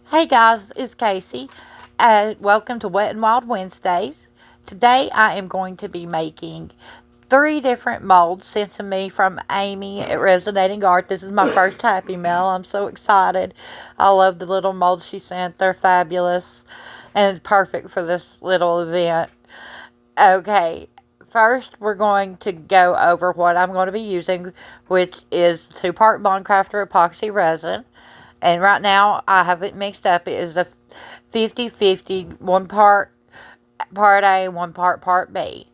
Hey guys, it's Casey. Welcome to Wet and Wild Wednesdays. Today I am going to be making three different molds sent to me from Amy at Resonating Art. This is my first Happy Mail. I'm so excited. I love the little molds she sent. They're fabulous and perfect for this little event. Okay, first we're going to go over what I'm going to be using, which is 2-part Bond Crafter epoxy resin. And right now, I have it mixed up. It is a 50-50, one part A, one part B.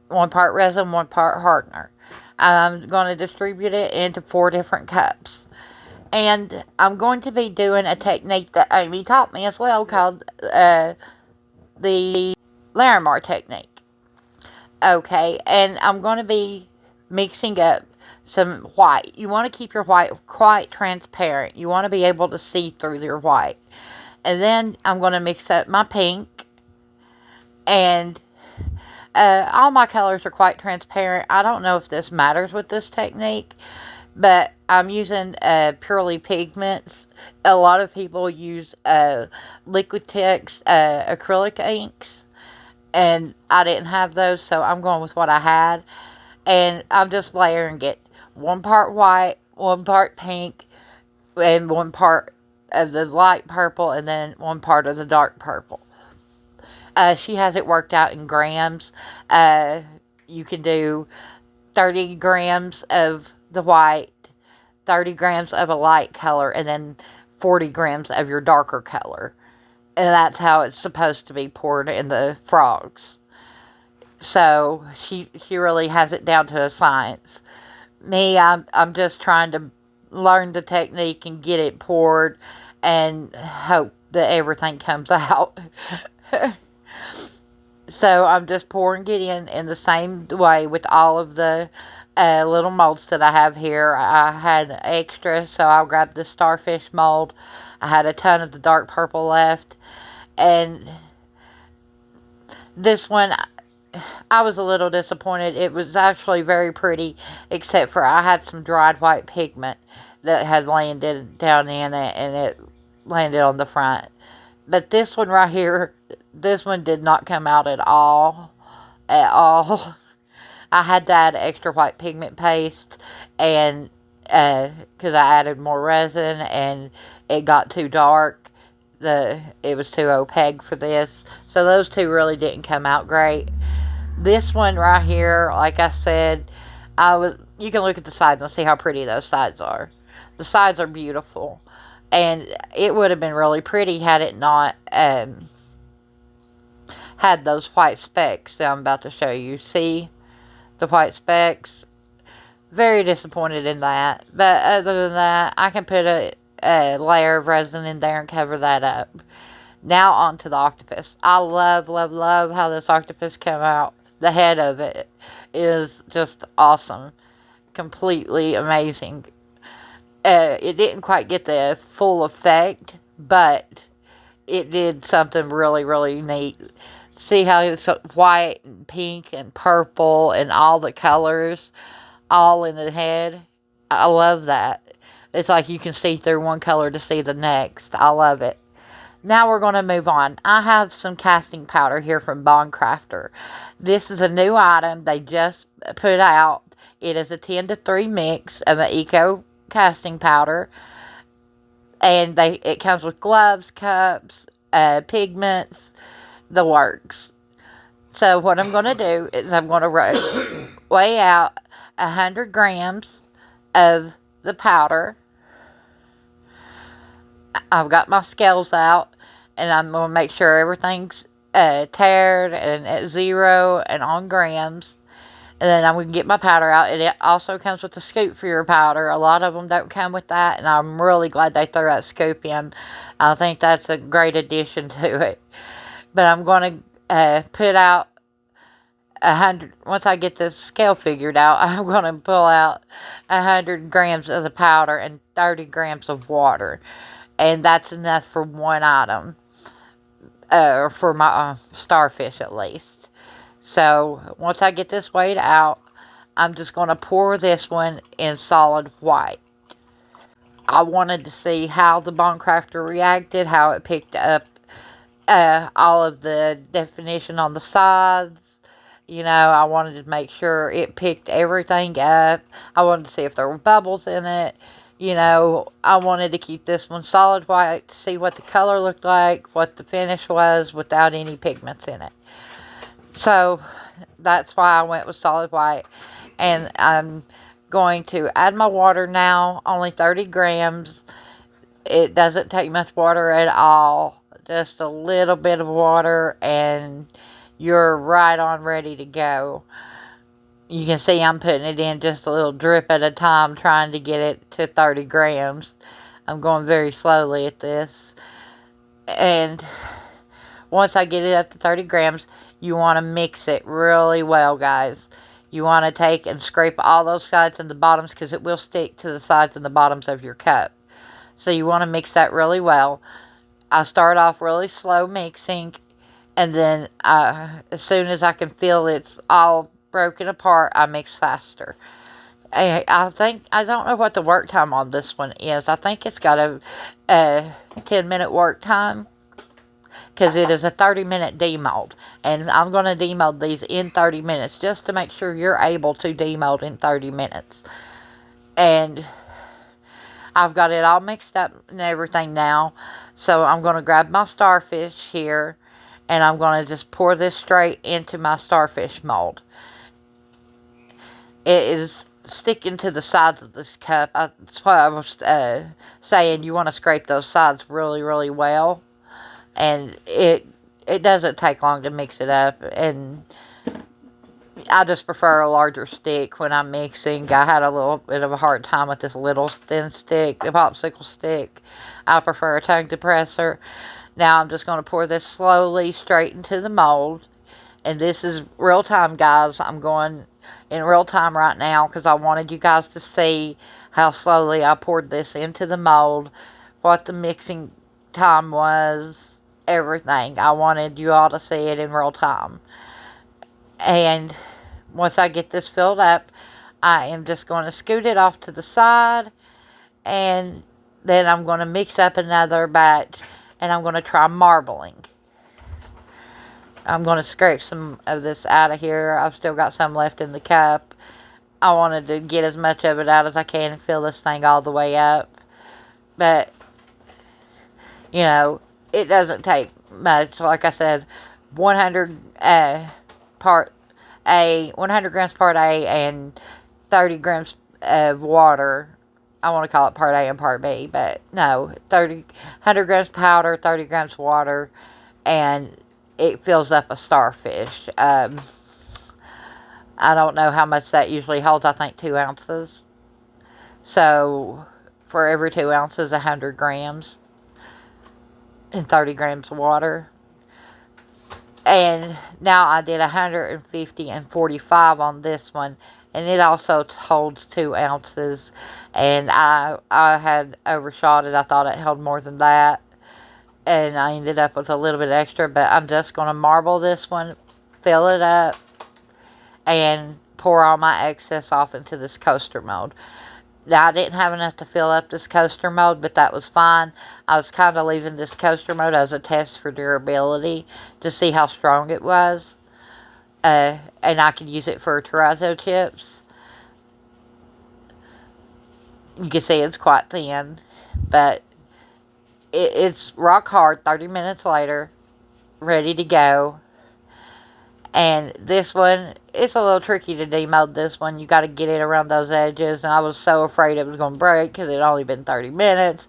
One part resin, one part hardener. I'm going to distribute it into 4 different cups. And I'm going to be doing a technique that Amy taught me as well called the Larimar technique. Okay, and I'm going to be mixing up some white. You want to keep your white quite transparent. You want to be able to see through your white. And then I'm going to mix up my pink. And all my colors are quite transparent. I don't know if this matters with this technique, but I'm using purely pigments. A lot of people use Liquitex acrylic inks, and I didn't have those, so I'm going with what I had. And I'm just layering it. 1 part white, 1 part pink, and 1 part of the light purple, and then 1 part of the dark purple. She has it worked out in grams. You can do 30 grams of the white, 30 grams of a light color, and then 40 grams of your darker color. And that's how it's supposed to be poured in the frogs. So she really has it down to a science. Me, I'm just trying to learn the technique and get it poured and hope that everything comes out. So I'm just pouring it in the same way with all of the little molds that I have here. I had extra, so I'll grab the starfish mold. I had a ton of the dark purple left. And this one, I was a little disappointed. It was actually very pretty, except for I had some dried white pigment that had landed down in it, and it landed on the front. But this one right here, this one did not come out at all. At all. I had to add extra white pigment paste, and because I added more resin, and it got too dark. It was too opaque for this. So those two really didn't come out great. This one right here, like I said, you can look at the sides and see how pretty those sides are. The sides are beautiful. And it would have been really pretty had it not had those white specks that I'm about to show you. See the white specks? Very disappointed in that. But other than that, I can put a layer of resin in there and cover that up. Now on to the octopus. I love, love, love how this octopus came out. The head of it is just awesome. Completely amazing. It didn't quite get the full effect, but it did something really, really neat. See how it's white and pink and purple and all the colors all in the head? I love that. It's like you can see through one color to see the next. I love it. Now we're going to move on. I have some casting powder here from Bond Crafter. This is a new item they just put out. It is a 10-3 mix of an eco casting powder. And it comes with gloves, cups, pigments, the works. So what I'm going to do is I'm going to weigh out 100 grams of the powder. I've got my scales out, and I'm going to make sure everything's tared and at 0 and on grams. And then I'm going to get my powder out. And it also comes with a scoop for your powder. A lot of them don't come with that, and I'm really glad they threw that scoop in. I think that's a great addition to it. But I'm going to put out 100. Once I get the scale figured out, I'm going to pull out 100 grams of the powder and 30 grams of water. And that's enough for one item. For my starfish, at least. So, once I get this weighed out, I'm just going to pour this one in solid white. I wanted to see how the bone crafter reacted, how it picked up all of the definition on the sides. You know, I wanted to make sure it picked everything up. I wanted to see if there were bubbles in it. You know, I wanted to keep this one solid white to see what the color looked like, what the finish was without any pigments in it. So that's why I went with solid white. And I'm going to add my water now, only 30 grams. It doesn't take much water at all, just a little bit of water, and you're right on ready to go. You can see I'm putting it in just a little drip at a time, trying to get it to 30 grams. I'm going very slowly at this. And once I get it up to 30 grams, you want to mix it really well, guys. You want to take and scrape all those sides and the bottoms, because it will stick to the sides and the bottoms of your cup. So you want to mix that really well. I start off really slow mixing, and then as soon as I can feel it's all broken apart, I mix faster. I think, I don't know what the work time on this one is. I think it's got a 10-minute work time, because it is a 30-minute demold. And I'm going to demold these in 30 minutes just to make sure you're able to demold in 30 minutes. And I've got it all mixed up and everything now. So I'm going to grab my starfish here, and I'm going to just pour this straight into my starfish mold. It is sticking to the sides of this cup. That's why I was saying you want to scrape those sides really, really well. And it doesn't take long to mix it up. And I just prefer a larger stick when I'm mixing. I had a little bit of a hard time with this little thin stick, the popsicle stick. I prefer a tongue depressor. Now I'm just going to pour this slowly straight into the mold. And this is real time, guys. I'm going in real time right now because I wanted you guys to see how slowly I poured this into the mold, what the mixing time was, everything. I wanted you all to see it in real time. And once I get this filled up, I am just going to scoot it off to the side, and then I'm going to mix up another batch, and I'm going to try marbling. I'm going to scrape some of this out of here. I've still got some left in the cup. I wanted to get as much of it out as I can and fill this thing all the way up. But, you know, it doesn't take much. Like I said, 100 grams part A and 30 grams of water. I want to call it part A and part B, but no, 100 grams powder, 30 grams water, and it fills up a starfish. I don't know how much that usually holds. I think 2 ounces. So for every 2 ounces, 100 grams and 30 grams of water. And now I did 150 and 45 on this one, and it also holds 2 ounces. And I had overshot it. I thought it held more than that, and I ended up with a little bit extra. But I'm just going to marble this one, fill it up, and pour all my excess off into this coaster mold. Now, I didn't have enough to fill up this coaster mold, but that was fine. I was kind of leaving this coaster mold as a test for durability to see how strong it was. And I could use it for terrazzo chips. You can see it's quite thin, but it's rock hard 30 minutes later, ready to go. And this one, it's a little tricky to demold this one. You got to get it around those edges. And I was so afraid it was going to break because it had only been 30 minutes.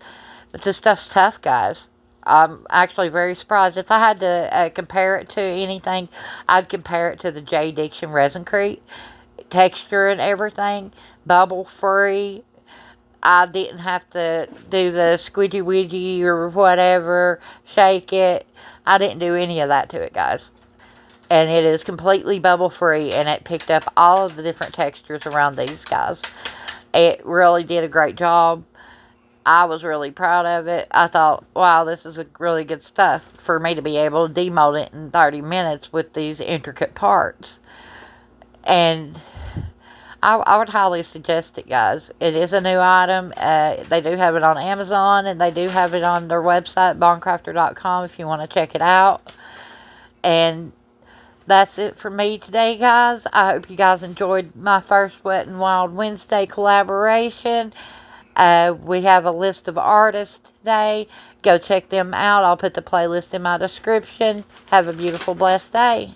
But this stuff's tough, guys. I'm actually very surprised. If I had to compare it to anything, I'd compare it to the J. Diction Resin-Crete. Texture and everything. Bubble free. I didn't have to do the squidgy widgy or whatever. Shake it. I didn't do any of that to it, guys. And it is completely bubble free, and it picked up all of the different textures around these guys. It really did a great job. I was really proud of it. I thought, wow, this is a really good stuff for me to be able to demold it in 30 minutes with these intricate parts. And I would highly suggest it, guys. It is a new item. They do have it on Amazon, and they do have it on their website, bondcrafter.com, if you want to check it out. And that's it for me today, guys. I hope you guys enjoyed my first Wet and Wild Wednesday collaboration. We have a list of artists today. Go check them out. I'll put the playlist in my description. Have a beautiful, blessed day.